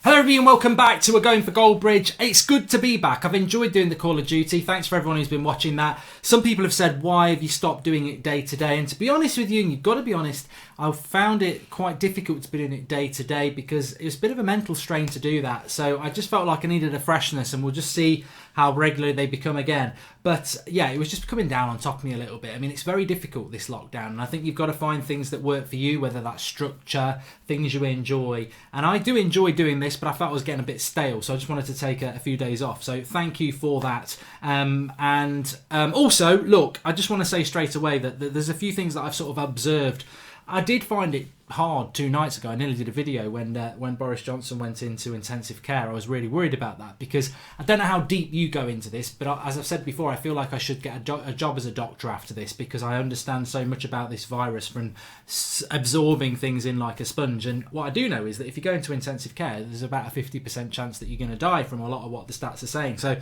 Hello everybody and welcome back to We're Going for Goldbridge. It's good to be back. I've enjoyed doing the Call of Duty. Thanks for everyone who's been watching that. Some people have said, why have you stopped doing it day to day? And to be honest with you, and you've got to be honest, I've found it quite difficult to be doing it day to day because it was a bit of a mental strain to do that. So I just felt like I needed a freshness, and we'll just see how regular they become again. But yeah, it was just coming down on top of me a little bit. I mean, it's very difficult, this lockdown, and I think you've got to find things that work for you, whether that's structure, things you enjoy. And I do enjoy doing this, but I felt I was getting a bit stale, so I just wanted to take a few days off. So thank you for that. Also, look, I just want to say straight away that there's a few things that I've sort of observed. I did find it hard 2 nights ago. I nearly did a video when Boris Johnson went into intensive care. I was really worried about that because I don't know how deep you go into this, but as I've said before, I feel like I should get a job as a doctor after this because I understand so much about this virus from absorbing things in like a sponge. And what I do know is that if you go into intensive care, there's about a 50% chance that you're going to die from a lot of what the stats are saying. So,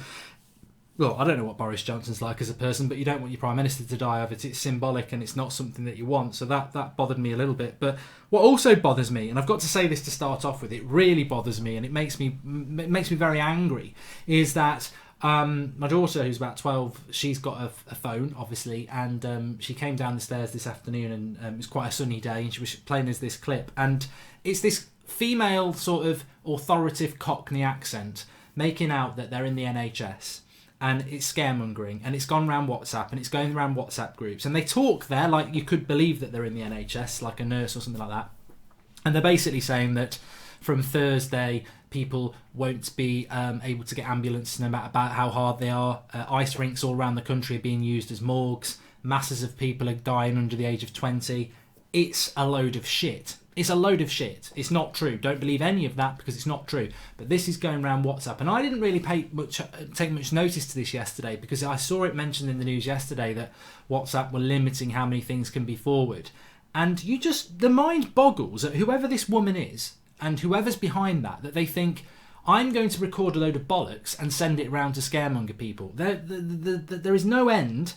well, I don't know what Boris Johnson's like as a person, but you don't want your Prime Minister to die of it. It's symbolic and it's not something that you want. So that bothered me a little bit. But what also bothers me, and I've got to say this to start off with, it really bothers me and it makes me very angry, is that my daughter, who's about 12, she's got a phone, obviously, and she came down the stairs this afternoon and it was quite a sunny day and she was playing us this clip. And it's this female sort of authoritative Cockney accent making out that they're in the NHS. And it's scaremongering, and it's gone around WhatsApp, and it's going around WhatsApp groups, and they talk there like you could believe that they're in the NHS, like a nurse or something like that. And they're basically saying that from Thursday, people won't be able to get ambulance no matter about how hard they are. Ice rinks all around the country are being used as morgues. Masses of people are dying under the age of 20. It's a load of shit. It's a load of shit. It's not true. Don't believe any of that because it's not true. But this is going around WhatsApp. And I didn't really take much notice to this yesterday because I saw it mentioned in the news yesterday that WhatsApp were limiting how many things can be forwarded. And the mind boggles at whoever this woman is and whoever's behind that they think, I'm going to record a load of bollocks and send it around to scaremonger people. There is no end.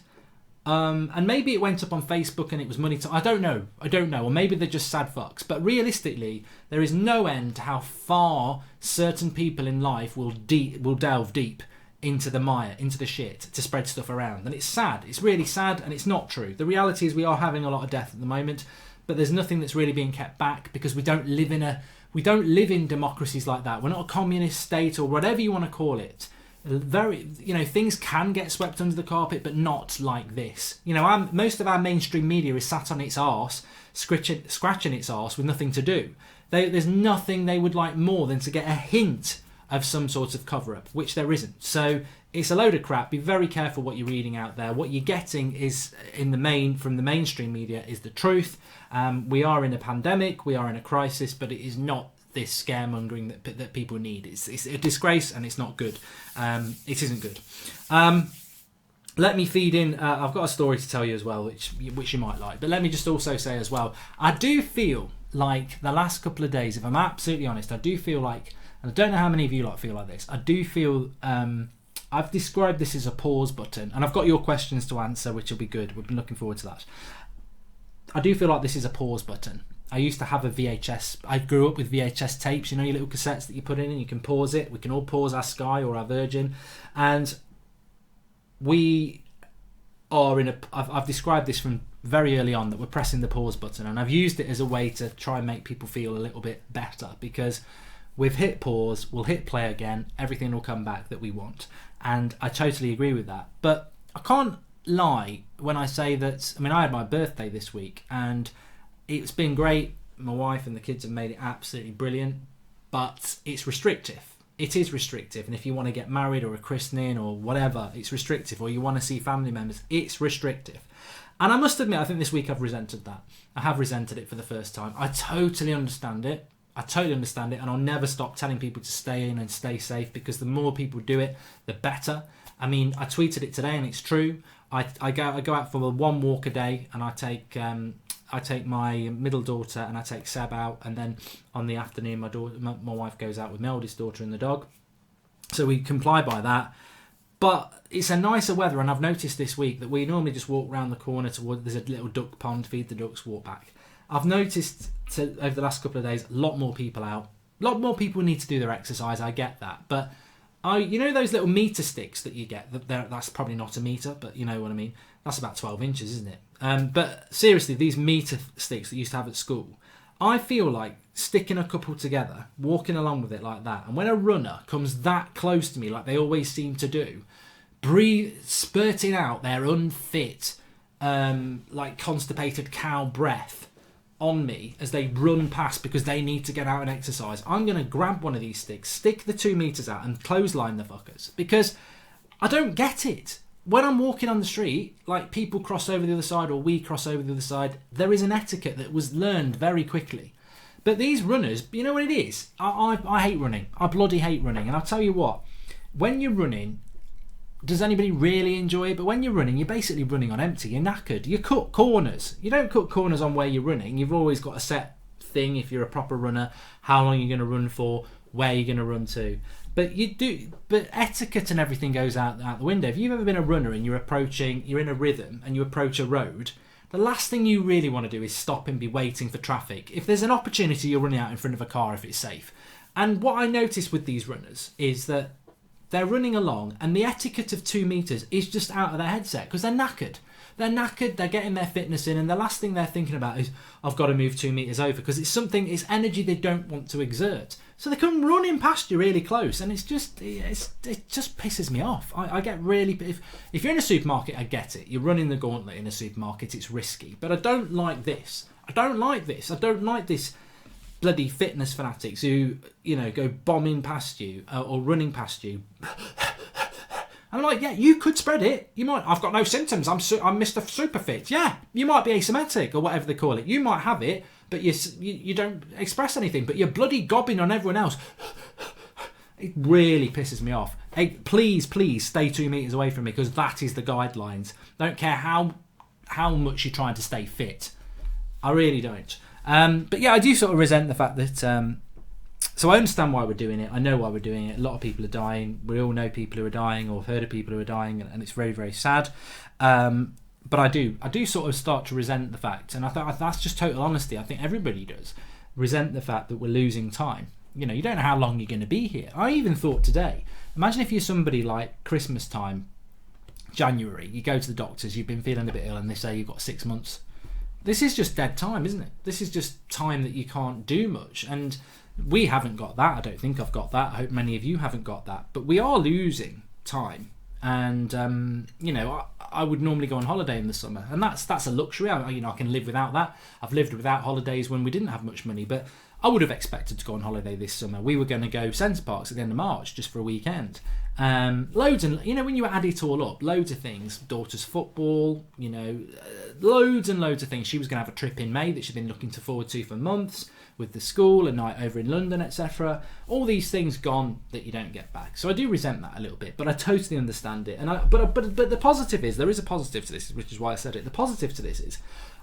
And maybe it went up on Facebook and it was money to... I don't know. Or maybe they're just sad fucks. But realistically, there is no end to how far certain people in life will delve deep into the mire, into the shit, to spread stuff around. And it's sad. It's really sad, and it's not true. The reality is we are having a lot of death at the moment, but there's nothing that's really being kept back because we don't live in democracies like that. We're not a communist state or whatever you want to call it. Things can get swept under the carpet, but not like this. Most of our mainstream media is sat on its arse, scratching its arse with nothing to do. There's nothing they would like more than to get a hint of some sort of cover-up, which there isn't. So it's a load of crap. Be very careful what you're reading out there. What you're getting is from the mainstream media is the truth. We are in a pandemic, we are in a crisis, but it is not this scaremongering that people need. It's a disgrace and it's not good. It isn't good. Let me feed in. I've got a story to tell you as well, which you might like. But let me just also say as well, I do feel like the last couple of days, if I'm absolutely honest, I do feel like, and I don't know how many of you feel like this, I do feel I've described this as a pause button, and I've got your questions to answer, which will be good. We've been looking forward to that. I do feel like this is a pause button. I used to have a VHS. I grew up with VHS tapes, your little cassettes that you put in and you can pause it. We can all pause our Sky or our Virgin. And we are I've described this from very early on that we're pressing the pause button. And I've used it as a way to try and make people feel a little bit better because we've hit pause, we'll hit play again, everything will come back that we want. And I totally agree with that. But I can't lie when I say that, I had my birthday this week and it's been great. My wife and the kids have made it absolutely brilliant, but it's restrictive. It is restrictive. And if you want to get married or a christening or whatever, it's restrictive. Or you want to see family members, it's restrictive. And I must admit, I think this week I've resented that. I have resented it for the first time. I totally understand it. And I'll never stop telling people to stay in and stay safe because the more people do it, the better. I tweeted it today and it's true. I go out for one walk a day and I take my middle daughter and I take Seb out, and then on the afternoon my wife goes out with my oldest daughter and the dog. So we comply by that. But it's a nicer weather, and I've noticed this week that we normally just walk round the corner there's a little duck pond, feed the ducks, walk back. I've noticed over the last couple of days a lot more people out. A lot more people need to do their exercise, I get that. But those little meter sticks that you get, that's probably not a meter, but you know what I mean. That's about 12 inches, isn't it? But seriously, these meter sticks that you used to have at school, I feel like sticking a couple together, walking along with it like that, and when a runner comes that close to me, like they always seem to do, spurting out their unfit, like constipated cow breath on me as they run past because they need to get out and exercise, I'm going to grab one of these sticks, stick the 2 meters out and clothesline the fuckers, because I don't get it. When I'm walking on the street, like people cross over the other side or we cross over the other side, there is an etiquette that was learned very quickly. But these runners, you know what it is? I hate running. I bloody hate running. And I'll tell you what, when you're running, does anybody really enjoy it? But when you're running, you're basically running on empty. You're knackered. You cut corners. You don't cut corners on where you're running. You've always got a set thing, if you're a proper runner, how long you're going to run for, where you're going to run to. But etiquette and everything goes out the window. If you've ever been a runner and you're in a rhythm and you approach a road, the last thing you really want to do is stop and be waiting for traffic. If there's an opportunity, you're running out in front of a car if it's safe. And what I noticed with these runners is that they're running along and the etiquette of 2 meters is just out of their headset because they're knackered. They're knackered, they're getting their fitness in, and the last thing they're thinking about is, I've got to move 2 meters over, because it's energy they don't want to exert. So they come running past you really close, and it just pisses me off. I get really... If you're in a supermarket, I get it. You're running the gauntlet in a supermarket, it's risky. But I don't like this. I don't like this bloody fitness fanatics who, go bombing past you or running past you. I'm like, yeah, you could spread it. You might. I've got no symptoms. I'm Mr. Superfit. Yeah, you might be asymmetric or whatever they call it. You might have it, but you don't express anything. But you're bloody gobbing on everyone else. It really pisses me off. Hey, please stay 2 meters away from me, because that is the guidelines. Don't care how much you're trying to stay fit. I really don't. But yeah, I do sort of resent the fact that... So I understand why we're doing it. I know why we're doing it. A lot of people are dying. We all know people who are dying, or have heard of people who are dying, and it's very, very sad. But I do sort of start to resent the fact, and I thought that's just total honesty. I think everybody does resent the fact that we're losing time. You don't know how long you're going to be here. I even thought today, imagine if you're somebody like Christmas time, January, you go to the doctors, you've been feeling a bit ill, and they say you've got 6 months. This is just dead time, isn't it? This is just time that you can't do much. And we haven't got that. I don't think I've got that. I hope many of you haven't got that. But we are losing time. And, I would normally go on holiday in the summer. And that's a luxury. I can live without that. I've lived without holidays when we didn't have much money. But I would have expected to go on holiday this summer. We were going to go Centre Parks at the end of March just for a weekend. Loads, and when you add it all up, loads of things. Daughter's football, loads and loads of things. She was going to have a trip in May that she'd been looking forward to for months, with the school, a night over in London, etc. All these things gone that you don't get back. So I do resent that a little bit, but I totally understand it. But the positive is, there is a positive to this, which is why I said it. The positive to this is,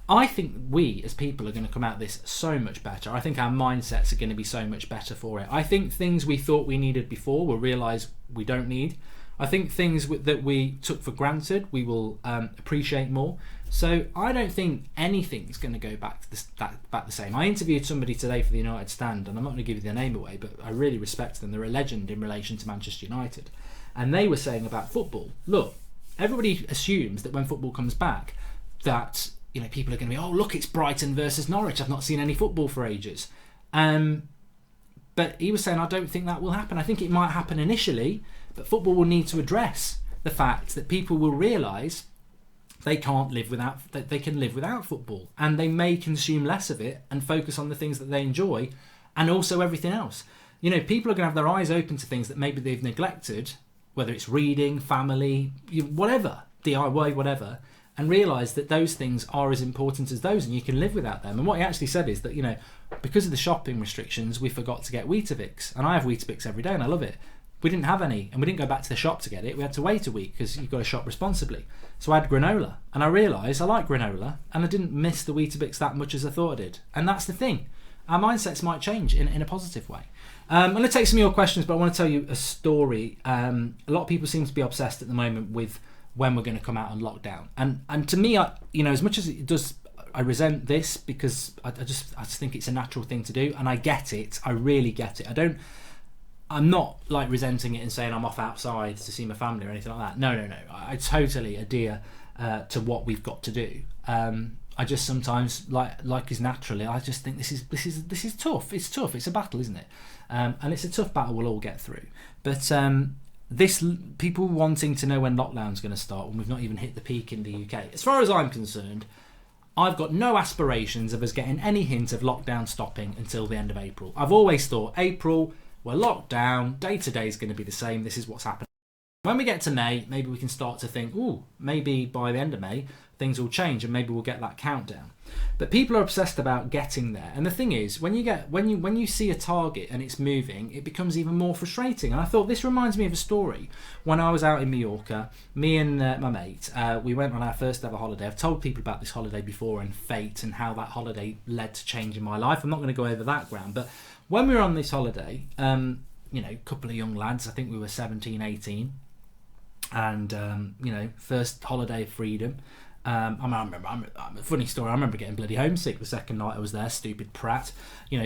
I think we as people are going to come out this so much better. I think our mindsets are going to be so much better for it. I think things we thought we needed before we'll realise we don't need. I think things that we took for granted we will appreciate more. So I don't think anything's going to go back the same. I interviewed somebody today for the United Stand, and I'm not going to give you their name away, but I really respect them. They're a legend in relation to Manchester United. And they were saying about football, look, everybody assumes that when football comes back that people are going to be, oh, look, it's Brighton versus Norwich. I've not seen any football for ages. But he was saying, I don't think that will happen. I think it might happen initially, but football will need to address the fact that people will realise they can live without football, and they may consume less of it and focus on the things that they enjoy, and also everything else. People are going to have their eyes open to things that maybe they've neglected, whether it's reading, family, whatever, DIY, whatever, and realise that those things are as important as those, and you can live without them. And what he actually said is that, because of the shopping restrictions, we forgot to get Weetabix. And I have Weetabix every day and I love it. We didn't have any, and we didn't go back to the shop to get it. We had to wait a week because you've got to shop responsibly. So I had granola, and I realised I like granola, and I didn't miss the Weetabix that much as I thought I did. And that's the thing. Our mindsets might change in a positive way. I'm going to take some of your questions, but I want to tell you a story. A lot of people seem to be obsessed at the moment with when we're going to come out on lockdown. And to me, as much as it does I resent this because I just think it's a natural thing to do, and I get it. I really get it. I'm not like resenting it and saying I'm off outside to see my family or anything like that. No. I totally adhere to what we've got to do. I just sometimes like is naturally. I just think this is tough. It's tough. It's a battle, isn't it? And it's a tough battle we'll all get through. But this people wanting to know when lockdown's going to start when we've not even hit the peak in the UK. As far as I'm concerned, I've got no aspirations of us getting any hint of lockdown stopping until the end of April. I've always thought April, we're locked down, day to day is going to be the same, this is what's happening. When we get to May, maybe we can start to think, maybe by the end of May, things will change and maybe we'll get that countdown. But people are obsessed about getting there. And the thing is, when you see a target and it's moving, it becomes even more frustrating. And I thought this reminds me of a story. When I was out in Mallorca, me and my mate, we went on our first ever holiday. I've told people about this holiday before and fate and how that holiday led to change in my life. I'm not going to go over that ground, but when we were on this holiday, a couple of young lads, I think we were 17, 18, and first holiday of freedom. I remember a funny story. I remember getting bloody homesick the second night I was there. Stupid prat,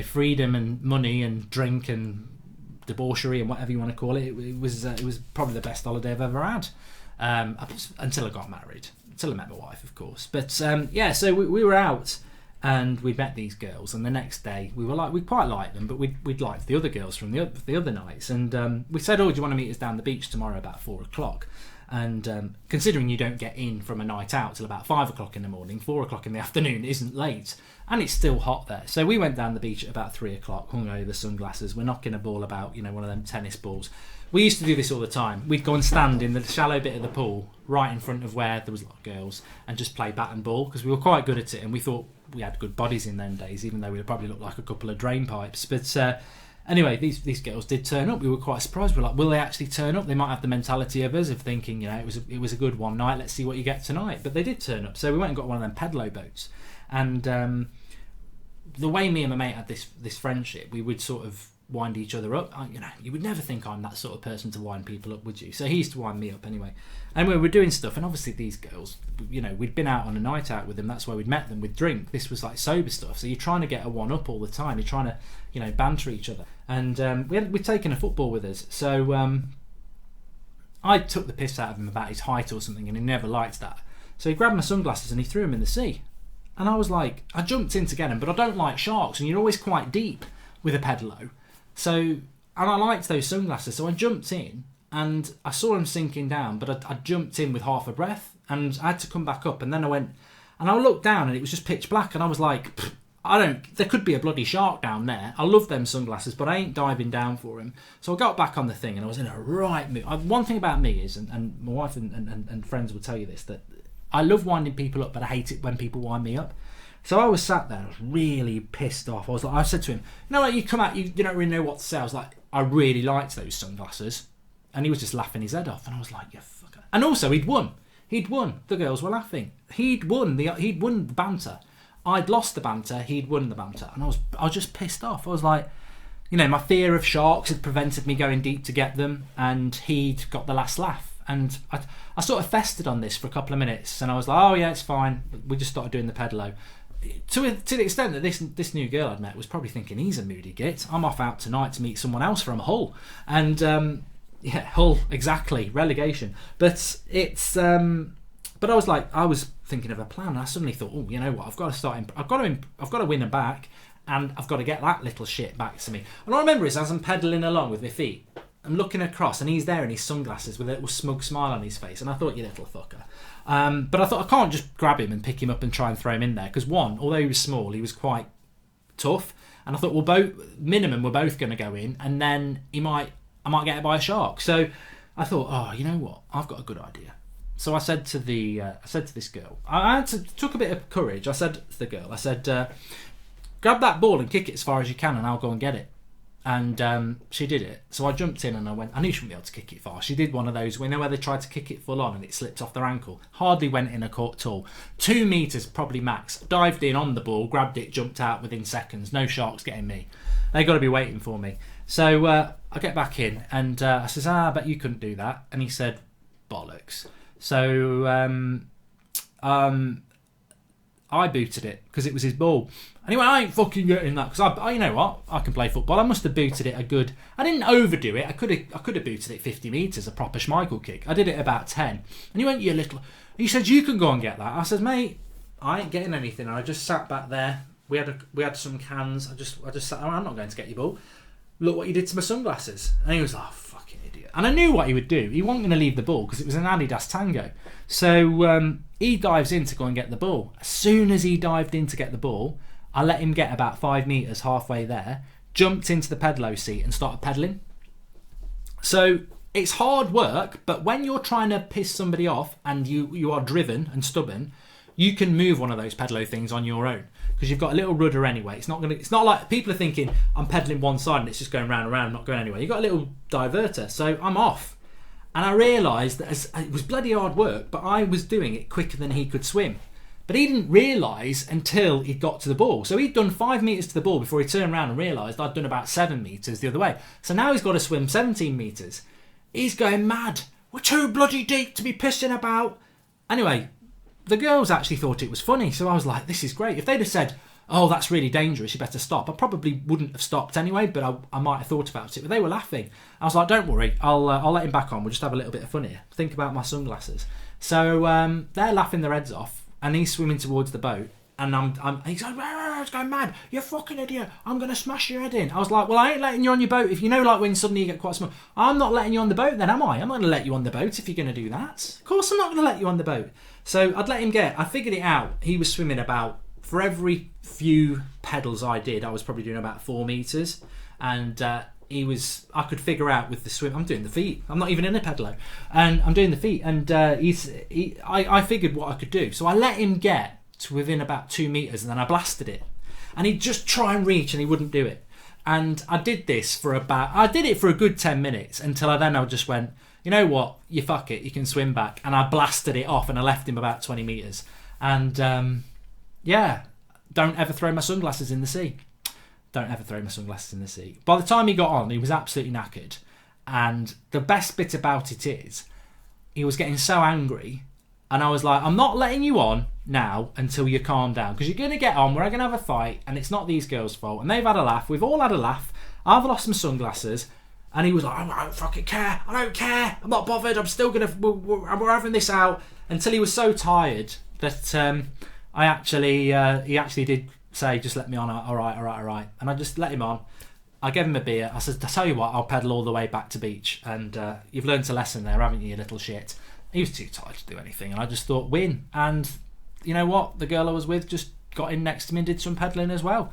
freedom and money and drink and debauchery and whatever you want to call it. It was probably the best holiday I've ever had, until I got married, until I met my wife, of course. But so we were out. And we met these girls, and the next day we quite liked them, but we'd liked the other girls from the other nights, and we said, do you want to meet us down the beach tomorrow about 4:00? And considering you don't get in from a night out till about 5:00 in the morning, 4:00 in the afternoon isn't late, and it's still hot there. So we went down the beach at about 3:00, hung over sunglasses, we're knocking a ball about, one of them tennis balls. We used to do this all the time. We'd go and stand in the shallow bit of the pool right in front of where there was a lot of girls and just play bat and ball, because we were quite good at it, and we thought we had good bodies in them days, even though we probably looked like a couple of drain pipes. But anyway, these girls did turn up. We were quite surprised. We were like, will they actually turn up? They might have the mentality of us of thinking, it was a good one night, let's see what you get tonight. But they did turn up. So we went and got one of them pedalo boats. And the way me and my mate had this friendship, we would sort of wind each other up. You would never think I'm that sort of person to wind people up, would you? So he used to wind me up anyway. And we were doing stuff, and obviously these girls, we'd been out on a night out with them. That's where we'd met them with drink. This was like sober stuff. So you're trying to get a one up all the time. You're trying to, banter each other. And we'd taken a football with us. So I took the piss out of him about his height or something, and he never liked that. So he grabbed my sunglasses and he threw them in the sea. And I was like, I jumped in to get him, but I don't like sharks, and you're always quite deep with a pedalo. So, and I liked those sunglasses, so I jumped in and I saw him sinking down, but I jumped in with half a breath and I had to come back up, and then I went and I looked down and it was just pitch black, and I was like, there could be a bloody shark down there. I love them sunglasses, but I ain't diving down for him. So I got back on the thing and I was in a right mood. One thing about me is, and my wife and friends will tell you this, that I love winding people up, but I hate it when people wind me up. So I was sat there, I was really pissed off. I said to him, you come out, you don't really know what to say. I was like, I really liked those sunglasses. And he was just laughing his head off. And I was like, you fucker. And also, he'd won. The girls were laughing. He'd won the banter. I'd lost the banter, he'd won the banter. And I was just pissed off. I was like, my fear of sharks had prevented me going deep to get them, and he'd got the last laugh. And I sort of festered on this for a couple of minutes, and I was like, oh yeah, it's fine. We just started doing the pedalo. To the extent that this new girl I'd met was probably thinking, he's a moody git. I'm off out tonight to meet someone else from Hull. And Hull, exactly, relegation. But it's but I was thinking of a plan, and I suddenly thought, you know what, I've got to win her back, and I've got to get that little shit back to me. And all I remember is, as I'm pedalling along with my feet, I'm looking across, and he's there in his sunglasses with a little smug smile on his face, and I thought, you little fucker. But I thought, I can't just grab him and pick him up and try and throw him in there, because one, although he was small, he was quite tough, and I thought, we're both going to go in, and then I might get hit by a shark. So I thought, you know what, I've got a good idea. So I said to this girl, took a bit of courage. I said to the girl, grab that ball and kick it as far as you can, and I'll go and get it. And she did it. So I jumped in and I knew she wouldn't be able to kick it far. She did one of those, where they tried to kick it full on and it slipped off their ankle. Hardly went in a court at all. 2 meters probably max. Dived in on the ball, grabbed it, jumped out within seconds. No sharks getting me. They got to be waiting for me. So I get back in and I says, I bet you couldn't do that. And he said, bollocks. So I booted it because it was his ball. And he went, I ain't fucking getting that, because I you know what, I can play football. I must have booted it a good, I didn't overdo it. I could have booted it 50 metres, a proper Schmeichel kick. I did it about 10. And he went, you little, he said, you can go and get that. I said, mate, I ain't getting anything. And I just sat back there. We had some cans. I just sat, I'm not going to get your ball. Look what you did to my sunglasses. And he was like, oh, fucking idiot. And I knew what he would do. He wasn't going to leave the ball because it was an Adidas Tango. So he dives in to go and get the ball. As soon as he dived in to get the ball, I let him get about 5 metres halfway there, jumped into the pedalo seat and started pedalling. So it's hard work, but when you're trying to piss somebody off and you are driven and stubborn, you can move one of those pedalo things on your own because you've got a little rudder anyway. It's not like people are thinking I'm pedaling one side and it's just going round and round, not going anywhere. You've got a little diverter, so I'm off. And I realised that it was bloody hard work, but I was doing it quicker than he could swim. But he didn't realise until he got to the ball. So he'd done 5 metres to the ball before he turned around and realised I'd done about 7 metres the other way. So now he's got to swim 17 metres. He's going mad. We're too bloody deep to be pissing about. Anyway, the girls actually thought it was funny. So I was like, this is great. If they'd have said, oh, that's really dangerous, you better stop, I probably wouldn't have stopped anyway, but I might have thought about it. But they were laughing. I was like, don't worry, I'll let him back on. We'll just have a little bit of fun here. Think about my sunglasses. So they're laughing their heads off. And he's swimming towards the boat, and he's like, it's going mad. You fucking idiot! I'm gonna smash your head in. I was like, well, I ain't letting you on your boat. If you know, like when suddenly you get quite small, I'm not letting you on the boat. Then am I? I'm not gonna let you on the boat if you're gonna do that. Of course, I'm not gonna let you on the boat. So I'd let him get. I figured it out. He was swimming about, for every few pedals I did, I was probably doing about 4 metres, and I could figure out with the swim. I'm doing the feet. I'm not even in a pedalo, and I'm doing the feet. And I figured what I could do. So I let him get to within about 2 metres, and then I blasted it. And he'd just try and reach, and he wouldn't do it. And I did this for I did it for a good 10 minutes until I just went, you know what? You fuck it. You can swim back. And I blasted it off, and I left him about 20 metres. And yeah, don't ever throw my sunglasses in the sea. Don't ever throw my sunglasses in the sea. By the time he got on, he was absolutely knackered. And the best bit about it is, he was getting so angry. And I was like, I'm not letting you on now until you calm down. Because you're going to get on, we're going to have a fight. And it's not these girls' fault. And they've had a laugh. We've all had a laugh. I've lost my sunglasses. And he was like, I don't fucking care. I don't care. I'm not bothered. I'm still going to... We're having this out. Until he was so tired that he actually did... say, just let me on, all right. And I just let him on. I gave him a beer. I said, I tell you what, I'll pedal all the way back to beach. And you've learnt a lesson there, haven't you, you little shit? He was too tired to do anything. And I just thought, win. And you know what? The girl I was with just got in next to me and did some pedaling as well.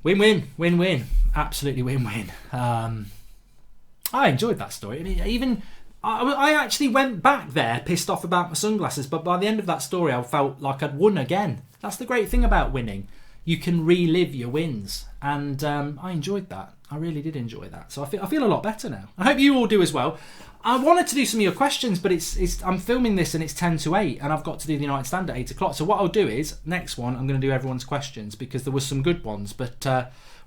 Win-win. Absolutely win-win. I enjoyed that story. I mean, I actually went back there pissed off about my sunglasses, but by the end of that story I felt like I'd won again. That's the great thing about winning. You can relive your wins, and I enjoyed that. I really did enjoy that. So I feel a lot better now. I hope you all do as well. I wanted to do some of your questions, but I'm filming this and it's 10 to 8 and I've got to do the United Stand at 8 o'clock. So what I'll do is, next one, I'm going to do everyone's questions because there was some good ones. But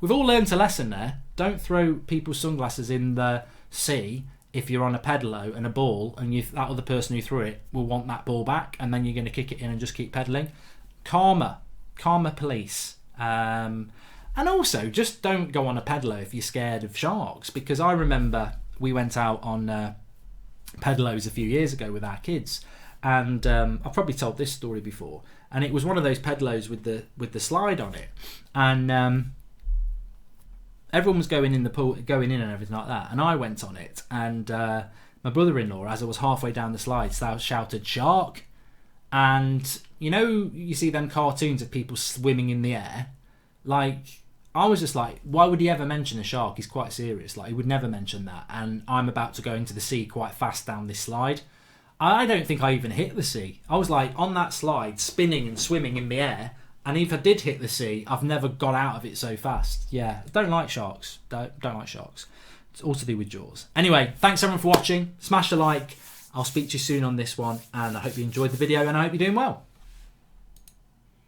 we've all learned a lesson there. Don't throw people's sunglasses in the sea if you're on a pedalo and a ball, and that other person who threw it will want that ball back, and then you're going to kick it in and just keep pedaling. Karma police. And also, just don't go on a pedalo if you're scared of sharks, because I remember we went out on pedalos a few years ago with our kids, and I've probably told this story before, and it was one of those pedalos with the slide on it, and everyone was going in the pool, going in and everything like that, and I went on it, and my brother-in-law, as I was halfway down the slide, shouted "shark," and you see them cartoons of people swimming in the air. Like, I was just like, why would he ever mention a shark? He's quite serious. Like, he would never mention that. And I'm about to go into the sea quite fast down this slide. I don't think I even hit the sea. I was like on that slide, spinning and swimming in the air. And if I did hit the sea, I've never got out of it so fast. Yeah, don't like sharks. Don't like sharks. It's all to do with Jaws. Anyway, thanks everyone for watching. Smash a like. I'll speak to you soon on this one. And I hope you enjoyed the video and I hope you're doing well.